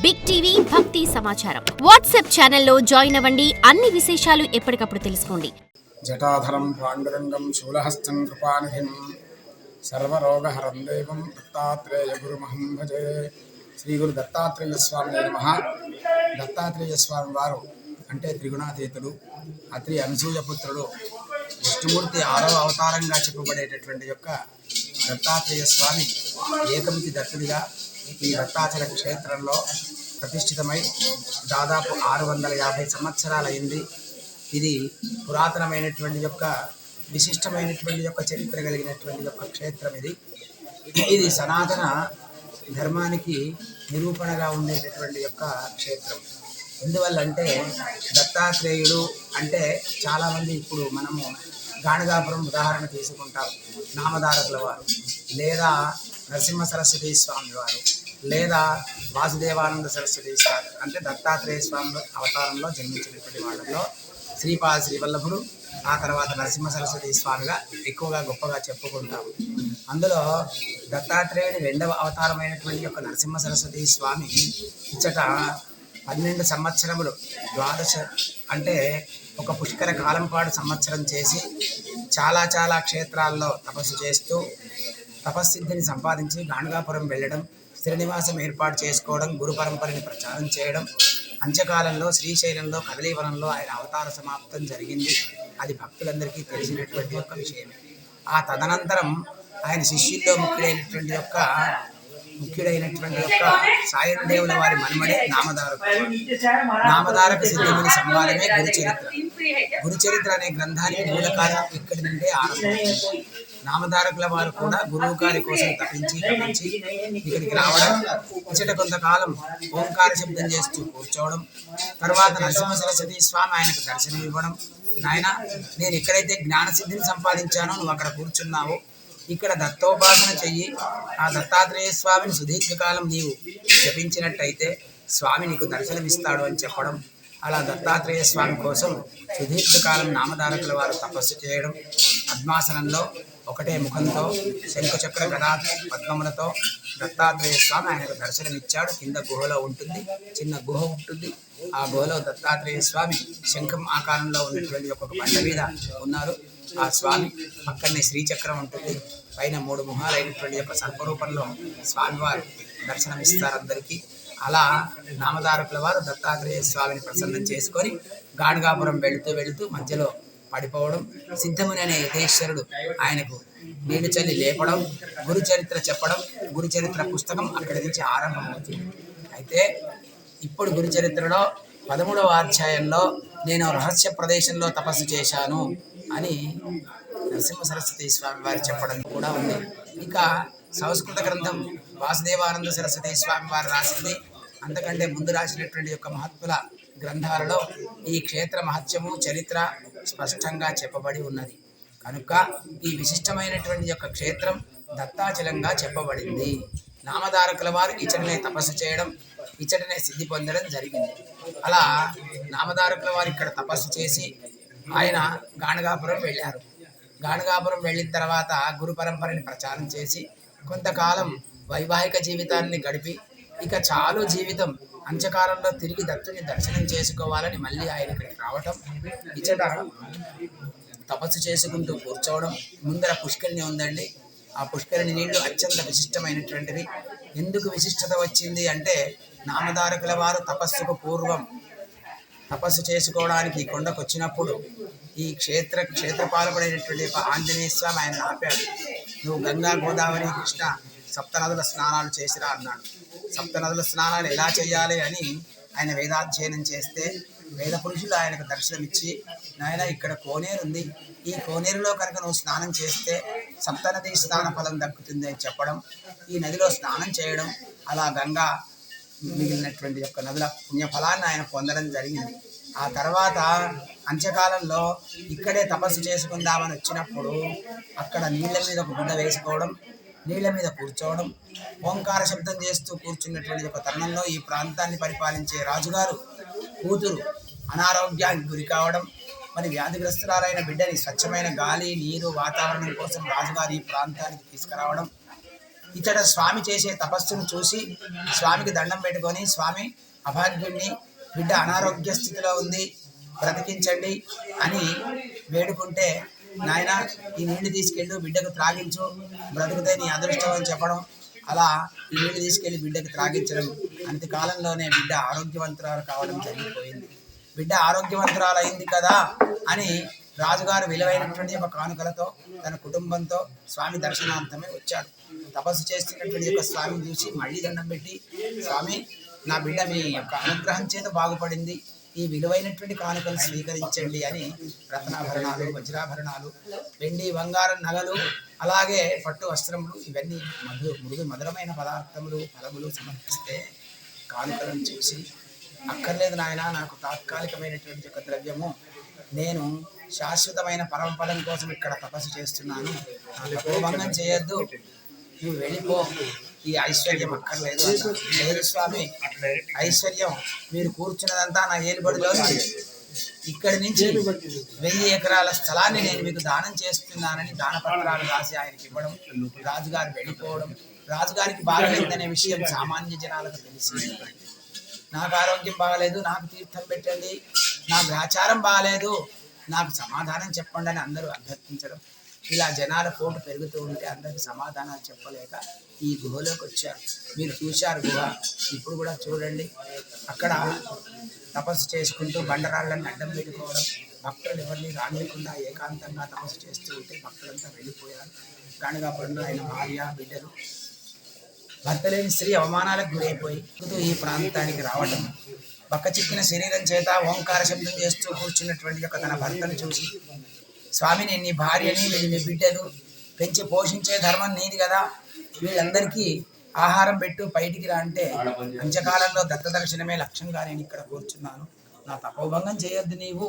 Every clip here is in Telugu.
బిగ్ టీవీ భక్తి సమాచారం వాట్సాప్ ఛానల్లో జాయిన్ అవ్వండి. అన్ని విశేషాలు ఎప్పటికప్పుడు తెలుసుకోండి. జటాధరం పాండురంగం శూలహస్తం కృపానిధిం సర్వరోగహరం దేవం దత్తాత్రేయ గురుమహం భజే. శ్రీ గురు దత్తాత్రేయ స్వామి నమః. దత్తాత్రేయ స్వామి వారు అంటే త్రిగుణాతీతుడు, అత్రి అనసూయపుత్రుడు, విష్ణుమూర్తి 6వ అవతారంగా చెప్పబడేటటువంటి యొక్క దత్తాత్రేయ స్వామి ఏకమితి దత్తుడిగా ఈ దత్తాచల క్షేత్రంలో ప్రతిష్ఠితమై దాదాపు 650 సంవత్సరాలైంది. ఇది పురాతనమైనటువంటి యొక్క విశిష్టమైనటువంటి యొక్క చరిత్ర కలిగినటువంటి యొక్క క్షేత్రం. ఇది సనాతన ధర్మానికి నిరూపణగా ఉండేటటువంటి యొక్క క్షేత్రం. ఎందువల్లంటే దత్తాత్రేయుడు అంటే చాలామంది ఇప్పుడు మనము గాణగాపురం ఉదాహరణ తీసుకుంటాం. నామధారకుల వారు, లేదా నరసింహ సరస్వతి స్వామి వారు, లేదా వాసుదేవానంద సరస్వతి స్వామి అంటే దత్తాత్రేయ స్వామి అవతారంలో జన్మించినటువంటి వాళ్ళలో శ్రీపాద శ్రీవల్లభుడు, ఆ తర్వాత నరసింహ సరస్వతి స్వామిగా ఎక్కువగా గొప్పగా చెప్పుకుంటాము. అందులో దత్తాత్రేయుడి 2వ అవతారమైనటువంటి యొక్క నరసింహ సరస్వతి స్వామి ఇచ్చట 12 సంవత్సరములు, ద్వాదశ అంటే ఒక పుష్కర కాలం పాటు సంవత్సరం చేసి చాలా క్షేత్రాల్లో తపస్సు చేస్తూ తపస్సిద్ధిని సంపాదించి గాణగాపురం వెళ్ళడం, స్థిరనివాసం ఏర్పాటు చేసుకోవడం, గురు పరంపరని ప్రచారం చేయడం. అంత్యకాలంలో శ్రీశైలంలో కదలీవనంలో ఆయన అవతార సమాప్తం జరిగింది. అది భక్తులందరికీ తెలిసినటువంటి యొక్క విషయమే. ఆ తదనంతరం ఆయన శిష్యుల్లో ముఖ్యుడైనటువంటి యొక్క సాయం దేవుల వారి మన్మడే నామధారక సిద్ధముని సంవాదమే గురుచరిత్ర అనే గ్రంథానికి మూల కారణం ఇక్కడి నుండే ఆరంభం. నామధారకుల వారు కూడా గురువు గారి కోసం తప్పించి ఇక్కడికి రావడం, ఇచ్చట కొంతకాలం ఓంకార శబ్దం చేస్తూ కూర్చోవడం, తర్వాత నరసింహ సరస్వతి స్వామి ఆయనకు దర్శనం ఇవ్వడం. నాయన, నేను ఎక్కడైతే జ్ఞానసిద్ధిని సంపాదించానో నువ్వు అక్కడ కూర్చున్నావు, ఇక్కడ దత్తోపాసన చెయ్యి. ఆ దత్తాత్రేయ స్వామిని సుదీర్ఘకాలం నీవు జపించినట్టయితే స్వామి నీకు దర్శనమిస్తాడు అని చెప్పడం. అలా దత్తాత్రేయ స్వామి కోసం సుదీర్ఘకాలం నామధారకుల వారు తపస్సు చేయడం. పద్మాసనంలో ఒకటే ముఖంతో శంఖచక్ర గదా పద్మములతో దత్తాత్రేయ స్వామి ఆయనకు దర్శనమిచ్చాడు. కింద గుహలో ఉంటుంది, చిన్న గుహ ఉంటుంది. ఆ గుహలో దత్తాత్రేయ స్వామి శంఖం ఆకారంలో ఉన్నటువంటి ఒక బండ మీద ఉన్నారు. ఆ స్వామి పక్కనే శ్రీచక్రం ఉంటుంది. పైన 3 ముఖాలైనటువంటి యొక్క సర్పరూపంలో స్వామివారు దర్శనమిస్తారు అందరికీ. అలా నామధారకుల వారు దత్తాత్రేయ స్వామిని ప్రసన్నం చేసుకొని గాణగాపురం వెళుతూ మధ్యలో పడిపోవడం, సిద్ధముని అనే యతేశ్వరుడు ఆయనకు నీళ్లు చల్లి లేపడం, గురుచరిత్ర చెప్పడం. గురుచరిత్ర పుస్తకం అక్కడి నుంచి ఆరంభమవుతుంది. అయితే ఇప్పుడు గురుచరిత్రలో 13వ అధ్యాయంలో నేను రహస్య ప్రదేశంలో తపస్సు చేశాను అని నరసింహ సరస్వతి స్వామి వారు చెప్పడం కూడా ఉంది. ఇక సంస్కృత గ్రంథం వాసుదేవానంద సరస్వతి స్వామి వారు రాసింది. అంతకంటే ముందు రాసినటువంటి యొక్క మహత్తుల గ్రంథాలలో ఈ క్షేత్ర మహత్యము చరిత్ర స్పష్టంగా చెప్పబడి ఉన్నది. కనుక ఈ విశిష్టమైనటువంటి యొక్క క్షేత్రం దత్తాచలంగా చెప్పబడింది. నామధారకుల వారు ఇచ్చటనే తపస్సు చేయడం, ఇచ్చటనే సిద్ధి పొందడం జరిగింది. అలా నామధారకుల వారు ఇక్కడ తపస్సు చేసి ఆయన గాణగాపురం వెళ్ళారు. గాణగాపురం వెళ్ళిన తర్వాత గురు పరంపరని ప్రచారం చేసి కొంతకాలం వైవాహిక జీవితాన్ని గడిపి ఇక చాలు జీవితం అంత్యకాలంలో తిరిగి దత్తుని దర్శనం చేసుకోవాలని మళ్ళీ ఆయన ఇక్కడికి రావటం, ఇచ్చట తపస్సు చేసుకుంటూ కూర్చోవడం. ముందర పుష్కరిణి ఉందండి. ఆ పుష్కరిణి నీళ్లు అత్యంత విశిష్టమైనటువంటివి. ఎందుకు విశిష్టత వచ్చింది అంటే నామధారకుల వారు తపస్సుకు పూర్వం తపస్సు చేసుకోవడానికి ఈ కొండకు వచ్చినప్పుడు ఈ క్షేత్రపాలకుడైనటువంటి యొక్క ఆంజనేయ స్వామి ఆయన ఆపాడు. నువ్వు గంగా గోదావరి కృష్ణ 7 నదుల స్నానాలు చేసిరా అన్నాడు. 7 నదుల స్నానాలు ఎలా చేయాలి అని ఆయన వేదాధ్యయనం చేస్తే వేద పురుషులు ఆయనకు దర్శనమిచ్చి, నాయన ఇక్కడ కోనేరు ఉంది, ఈ కోనేరులో కనుక నువ్వు స్నానం చేస్తే 7 నది స్నాన ఫలం దక్కుతుంది అని చెప్పడం, ఈ నదిలో స్నానం చేయడం, అలా గంగా మిగిలినటువంటి యొక్క నదుల పుణ్యఫలాన్ని ఆయన పొందడం జరిగింది. ఆ తర్వాత అంత్యకాలంలో ఇక్కడే తపస్సు చేసుకుందామని వచ్చినప్పుడు అక్కడ నీళ్ళ మీద ఒక గుడ్డ వేసుకోవడం, నీళ్ళ మీద కూర్చోవడం, ఓంకార శబ్దం చేస్తూ కూర్చున్నటువంటి ఒక తరుణంలో ఈ ప్రాంతాన్ని పరిపాలించే రాజుగారు కూతురు అనారోగ్యానికి గురి కావడం, మరి వ్యాధిగ్రస్తురాలైన బిడ్డని స్వచ్ఛమైన గాలి, నీరు, వాతావరణం కోసం రాజుగారు ఈ ప్రాంతానికి తీసుకురావడం, ఇతడ స్వామి చేసే తపస్సును చూసి స్వామికి దండం పెట్టుకొని, స్వామి అభాగ్యుణ్ణి, బిడ్డ అనారోగ్య స్థితిలో ఉంది, బ్రతికించండి అని వేడుకుంటే, నాయన ఈ నీళ్లు తీసుకెళ్ళు, బిడ్డకు త్రాగించు, బ్రతుకుతే నీ అదృష్టం అని చెప్పడం. అలా ఈ నీళ్లు తీసుకెళ్లి బిడ్డకు త్రాగించడం. అంతకాలంలోనే బిడ్డ ఆరోగ్యవంతురాలు కావడం జరిగిపోయింది. బిడ్డ ఆరోగ్యవంతురాలు అయింది కదా అని రాజుగారు విలువైనటువంటి ఒక కానుకలతో తన కుటుంబంతో స్వామి దర్శనార్థమే వచ్చాడు. తపస్సు చేస్తున్నటువంటి యొక్క స్వామిని చూసి మళ్ళీ దండం పెట్టి, స్వామి నా బిడ్డ మీ యొక్క అనుగ్రహం చేత బాగుపడింది, ఈ విలువైనటువంటి కానుకలు స్వీకరించండి అని రత్నాభరణాలు, వజ్రాభరణాలు, వెండి బంగారం నగలు, అలాగే పట్టు వస్త్రములు, ఇవన్నీ మధురమైన పదార్థములు, ఫలములు సమర్పిస్తే కానుకలను చూసి, అక్కర్లేదు నాయన, నాకు తాత్కాలికమైనటువంటి ఒక ద్రవ్యము, నేను శాశ్వతమైన పరమపదం కోసం ఇక్కడ తపస్సు చేస్తున్నాను, నాకు తపోభంగం చేయొద్దు, నువ్వు వెళ్ళిపో, ఈ ఐశ్వర్యం అక్కర్లేదు. లేదు స్వామి, ఐశ్వర్యం మీరు కూర్చున్నదంతా నా ఏలుబడిలో, ఇక్కడి నుంచి 1000 ఎకరాల స్థలాన్ని నేను మీకు దానం చేస్తున్నానని దానపత్రాలు రాసి ఆయనకి ఇవ్వడం, రాజుగారు వెళ్ళిపోవడం. రాజుగారికి బాగలేదనే విషయం సామాన్య జనాలకు తెలిసి, నాకు ఆరోగ్యం బాగలేదు, నాకు తీర్థం పెట్టండి, నా గ్రాచారం బాగలేదు, నాకు సమాధానం చెప్పండి అని అందరూ అభ్యర్థించడం. ఇలా జనాల పోటు పెరుగుతూ ఉంటే అందరికి సమాధానాలు చెప్పలేక ఈ గుహలోకి వచ్చారు. మీరు చూశారు గుహ, ఇప్పుడు కూడా చూడండి. అక్కడ తపస్సు చేసుకుంటూ బండరాళ్ళని అడ్డం పెట్టుకోవడం, భక్తులు ఎవరిని రానియకుండా ఏకాంతంగా తపస్సు చేస్తూ ఉంటే భక్తులంతా వెళ్ళిపోయారు. గాణగాపురంలో ఆయన భార్య, బిడ్డలు, భర్త లేని స్త్రీ అవమానాలకు గురైపోయి ఈ ప్రాంతానికి రావడం, బక్కచిక్కిన శరీరం చేత ఓంకార శబ్దం చేస్తూ కూర్చున్నటువంటి యొక్క తన భర్తను చూసి, స్వామి నేను నీ భార్యని, వీళ్ళు నీ బిడ్డలు, పెంచి పోషించే ధర్మం నీది కదా, వీళ్ళందరికీ ఆహారం పెట్టు, బయటికి రా అంటే, అంత్యకాలంలో దత్తదర్శనమే లక్ష్యంగా నేను ఇక్కడ కూర్చున్నాను, నా తపోభంగం చేయొద్దు, నీవు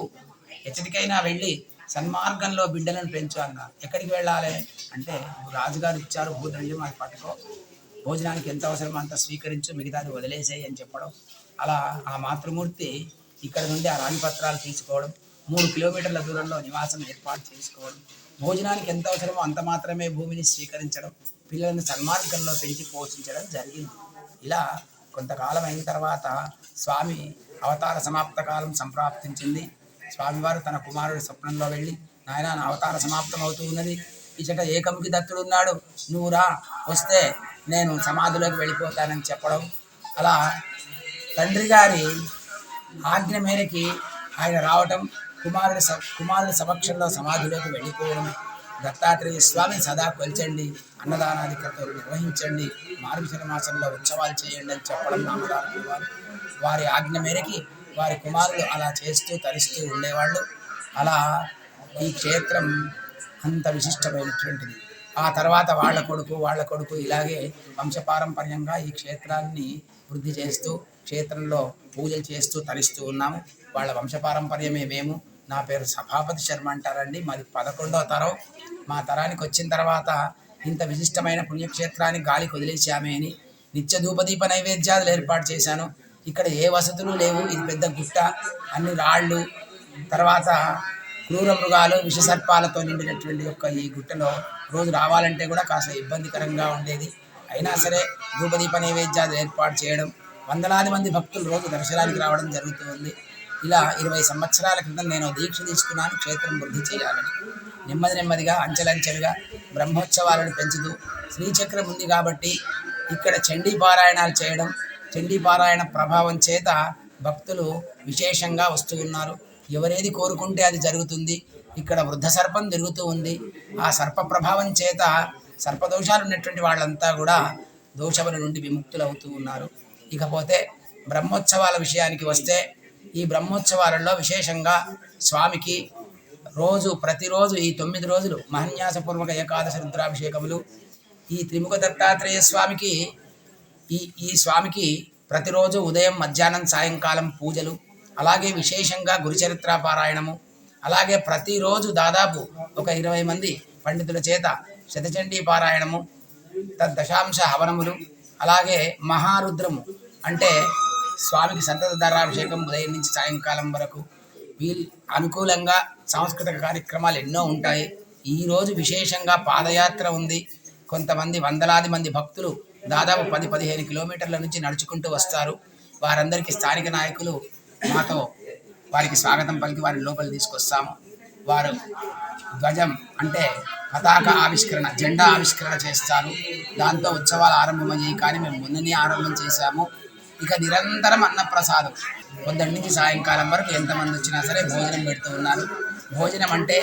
ఎచ్చటికైనా వెళ్ళి సన్మార్గంలో బిడ్డలను పెంచు అన్నారు. ఎక్కడికి వెళ్ళాలి అంటే, రాజుగారు ఇచ్చారు భూదండ్యం, అది పట్టుకో, భోజనానికి ఎంత అవసరమో అంత స్వీకరించు, మిగతాది వదిలేసేయి అని చెప్పడం. అలా ఆ మాతృమూర్తి ఇక్కడ నుండి ఆ రాణిపత్రాలు తీసుకోవడం, 3 కిలోమీటర్ల దూరంలో నివాసం ఏర్పాటు చేసుకోవడం, భోజనానికి ఎంత అవసరమో అంత మాత్రమే భూమిని స్వీకరించడం, పిల్లలను సన్మార్గంలో పెంచి పోషించడం జరిగింది. ఇలా కొంతకాలం అయిన తర్వాత స్వామి అవతార సమాప్త కాలం సంప్రాప్తించింది. స్వామివారు తన కుమారుడి స్వప్నంలో వెళ్ళి, నాయన నా అవతార సమాప్తం అవుతూ ఉన్నది, ఇచ్చట ఏకముఖి దత్తుడు ఉన్నాడు, నువ్వు రా, వస్తే నేను సమాధిలోకి వెళ్ళిపోతానని చెప్పడం. అలా తండ్రి గారి ఆజ్ఞ మేరకి ఆయన రావటం, కుమారుడి సమక్షంలో సమాధిలోకి వెళ్ళిపోవడం, దత్తాత్రేయ స్వామిని సదా కొల్చండి, అన్నదానాది క్రతువులు నిర్వహించండి, మార్గశిర మాసంలో ఉత్సవాలు చేయండి అని చెప్పడం నామదారులు వారు. వారి ఆజ్ఞ మేరకి వారి కుమారులు అలా చేస్తూ తరిస్తూ ఉండేవాళ్ళు. అలా ఈ క్షేత్రం అంత విశిష్టమైనటువంటిది. ఆ తర్వాత వాళ్ళ కొడుకు ఇలాగే వంశపారంపర్యంగా ఈ క్షేత్రాన్ని వృద్ధి చేస్తూ క్షేత్రంలో పూజలు చేస్తూ తరిస్తూ ఉన్నాము. వాళ్ళ వంశపారంపర్యమే మేము. నా పేరు సభాపతి శర్మ అంటారండి, మాది 11వ తరం. మా తరానికి వచ్చిన తర్వాత ఇంత విశిష్టమైన పుణ్యక్షేత్రాన్ని గాలికి వదిలేసామే అని నిత్య ధూపదీప నైవేద్యాలు ఏర్పాటు చేశాను. ఇక్కడ ఏ వసతులు లేవు, ఇది పెద్ద గుట్ట, అన్ని రాళ్ళు, తర్వాత క్రూర మృగాలు, విషసర్పాలతో నిండినటువంటి యొక్క ఈ గుట్టలో రోజు రావాలంటే కూడా కాస్త ఇబ్బందికరంగా ఉండేది. అయినా సరే ధూపదీప నైవేద్యాలు ఏర్పాటు చేయడం, వందలాది మంది భక్తులు రోజు దర్శనానికి రావడం జరుగుతుంది. ఇలా 20 సంవత్సరాల క్రితం నేను దీక్ష తీసుకున్నాను, క్షేత్రం వృద్ధి చేయాలని. నెమ్మదిగా అంచెలంచెలుగా బ్రహ్మోత్సవాలను పెంచుతూ, శ్రీచక్రం ఉంది కాబట్టి ఇక్కడ చండీ పారాయణాలు చేయడం, చండీ పారాయణ ప్రభావం చేత భక్తులు విశేషంగా వస్తూ ఉన్నారు. ఎవరేది కోరుకుంటే అది జరుగుతుంది. ఇక్కడ వృద్ధ సర్పం తిరుగుతూ ఉంది. ఆ సర్ప ప్రభావం చేత సర్పదోషాలు ఉన్నటువంటి వాళ్ళంతా కూడా దోషముల నుండి విముక్తులు అవుతూ ఉన్నారు. ఇకపోతే బ్రహ్మోత్సవాల విషయానికి వస్తే, ఈ బ్రహ్మోత్సవాలలో విశేషంగా స్వామికి ప్రతిరోజు ఈ 9 రోజులు మహన్యాసపూర్వక ఏకాదశి రుద్రాభిషేకములు, ఈ త్రిముఖ దత్తాత్రేయ స్వామికి ఈ స్వామికి ప్రతిరోజు ఉదయం, మధ్యాహ్నం, సాయంకాలం పూజలు, అలాగే విశేషంగా గురుచరిత్ర పారాయణము, అలాగే ప్రతిరోజు దాదాపు ఒక 20 మంది పండితుల చేత శతచండీ పారాయణము, తద్దశాంశ హవనములు, అలాగే మహారుద్రము అంటే స్వామికి సంతత ధారాభిషేకం ఉదయం నుంచి సాయంకాలం వరకు. అనుకూలంగా సాంస్కృతిక కార్యక్రమాలు ఎన్నో ఉంటాయి. ఈరోజు విశేషంగా పాదయాత్ర ఉంది. కొంతమంది వందలాది మంది భక్తులు దాదాపు 10-15 కిలోమీటర్ల నుంచి నడుచుకుంటూ వస్తారు. వారందరికీ స్థానిక నాయకులు మాతో వారికి స్వాగతం పలికి వారిని లోపల తీసుకొస్తాము. వారు ధ్వజం అంటే పతాక ఆవిష్కరణ, జెండా ఆవిష్కరణ చేస్తారు. దాంతో ఉత్సవాలు ఆరంభమయ్యాయి. కానీ మేము మొన్ననే ఆరంభం చేశాము. ఇక నిరంతరం అన్నప్రసాదం పొద్దున్న నుంచి సాయంకాలం వరకు ఎంతమంది వచ్చినా సరే భోజనం పెడుతూ ఉన్నారు. భోజనం అంటే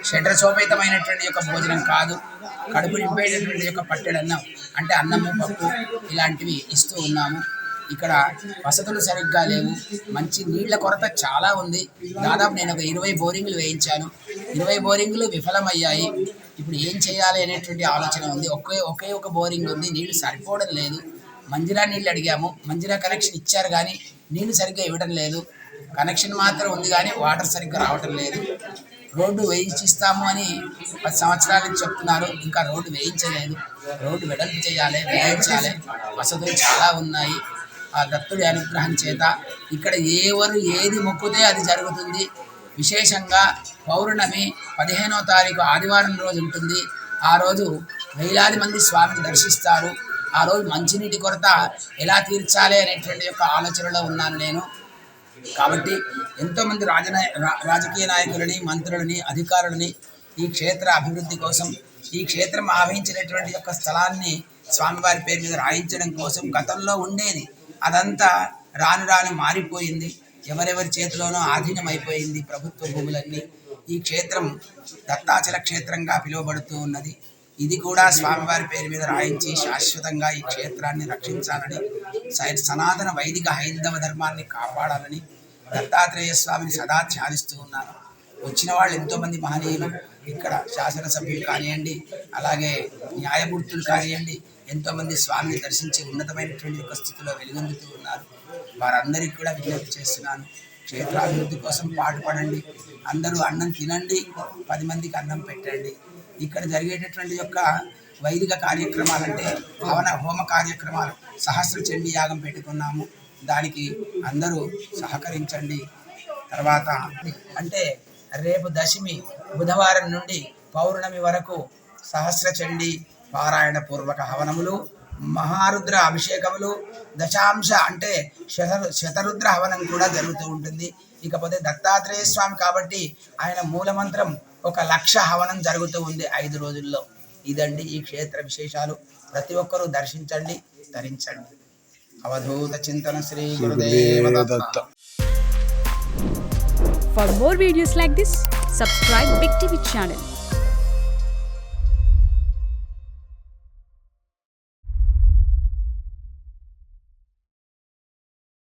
షడ్రసోపేతమైనటువంటి యొక్క భోజనం కాదు, కడుపు నింపేటటువంటి యొక్క పట్టెడన్నం అంటే అన్నము పప్పు ఇలాంటివి ఇస్తూ ఉన్నాము. ఇక్కడ వసతులు సరిగ్గా లేవు, మంచి నీళ్ల కొరత చాలా ఉంది. దాదాపు నేను ఒక 20 బోరింగ్లు వేయించాను. 20 బోరింగ్లు విఫలమయ్యాయి. ఇప్పుడు ఏం చేయాలి అనేటువంటి ఆలోచన ఉంది. ఒకే ఒక బోరింగ్ ఉంది, నీళ్లు సరిపోవడం లేదు. మంజిరా నీళ్ళు అడిగాము, మంజిరా కనెక్షన్ ఇచ్చారు కానీ నీళ్లు సరిగ్గా ఇవ్వడం లేదు. కనెక్షన్ మాత్రం ఉంది కానీ వాటర్ సరిగ్గా రావటం లేదు. రోడ్డు వేయించిస్తాము అని 10 సంవత్సరాల నుంచి చెప్తున్నారు, ఇంకా రోడ్డు వేయించలేదు. రోడ్డు వెడల్పు చేయాలి, వేయించాలి. వసతులు చాలా ఉన్నాయి. ఆ దత్తుడి అనుగ్రహం చేత ఇక్కడ ఎవరు ఏది మొక్కుతే అది జరుగుతుంది. విశేషంగా పౌర్ణమి 15వ తారీఖు ఆదివారం రోజు ఉంటుంది. ఆ రోజు వేలాది మంది స్వామిని దర్శిస్తారు. ఆ రోజు మంచినీటి కొరత ఎలా తీర్చాలి అనేటువంటి యొక్క ఆలోచనలో ఉన్నాను నేను. కాబట్టి ఎంతోమంది రాజకీయ నాయకులని, మంత్రులని, అధికారులని ఈ క్షేత్ర అభివృద్ధి కోసం, ఈ క్షేత్రం ఆవహించినటువంటి యొక్క స్థలాన్ని స్వామివారి పేరు మీద రాయించడం కోసం గతంలో ఉండేది. అదంతా రాను రాను మారిపోయింది. ఎవరెవరి చేతిలోనో ఆధీనం అయిపోయింది ప్రభుత్వ భూములన్నీ. ఈ క్షేత్రం దత్తాచల క్షేత్రంగా పిలువబడుతూ ఉన్నది. ఇది కూడా స్వామివారి పేరు మీద రాయించి శాశ్వతంగా ఈ క్షేత్రాన్ని రక్షించాలని, సనాతన వైదిక హైందవ ధర్మాన్ని కాపాడాలని దత్తాత్రేయ స్వామిని సదా ధ్యానిస్తూ ఉన్నాను. వచ్చిన వాళ్ళు ఎంతోమంది మహనీయులు ఇక్కడ శాసనసభ్యులు కానివ్వండి, అలాగే న్యాయమూర్తులు కానివ్వండి, ఎంతోమంది స్వామిని దర్శించి ఉన్నతమైనటువంటి ఒక స్థితిలో వెలుగొందుతూ ఉన్నారు. వారందరికీ కూడా విజ్ఞప్తి చేస్తున్నాను, క్షేత్రాభివృద్ధి కోసం పాటుపడండి. అందరూ అన్నం తినండి, 10 మందికి అన్నం పెట్టండి. ఇక్కడ జరిగేటటువంటి యొక్క వైదిక కార్యక్రమాలంటే హోమ కార్యక్రమాలు, సహస్ర చండీ యాగం పెట్టుకున్నాము. దానికి అందరూ సహకరించండి. తర్వాత అంటే రేపు దశమి బుధవారం నుండి పౌర్ణమి వరకు సహస్ర చండీ పారాయణ పూర్వక హవనములు, మహారుద్ర అభిషేకములు, దశాంశ అంటే శతరుద్ర హవనం కూడా జరుగుతూ ఉంటుంది. ఇకపోతే దత్తాత్రేయ స్వామి కాబట్టి ఆయన మూలమంత్రం 1,00,000 హవనం జరుగుతూ ఉంది 5 రోజుల్లో. ఇదండి ఈ క్షేత్ర విశేషాలు. ప్రతి ఒక్కరూ దర్శించండి, ధరించండి. అవధూత చింతన శ్రీ గురుదేవ దత్త. For more videos like this, subscribe Big TV channel.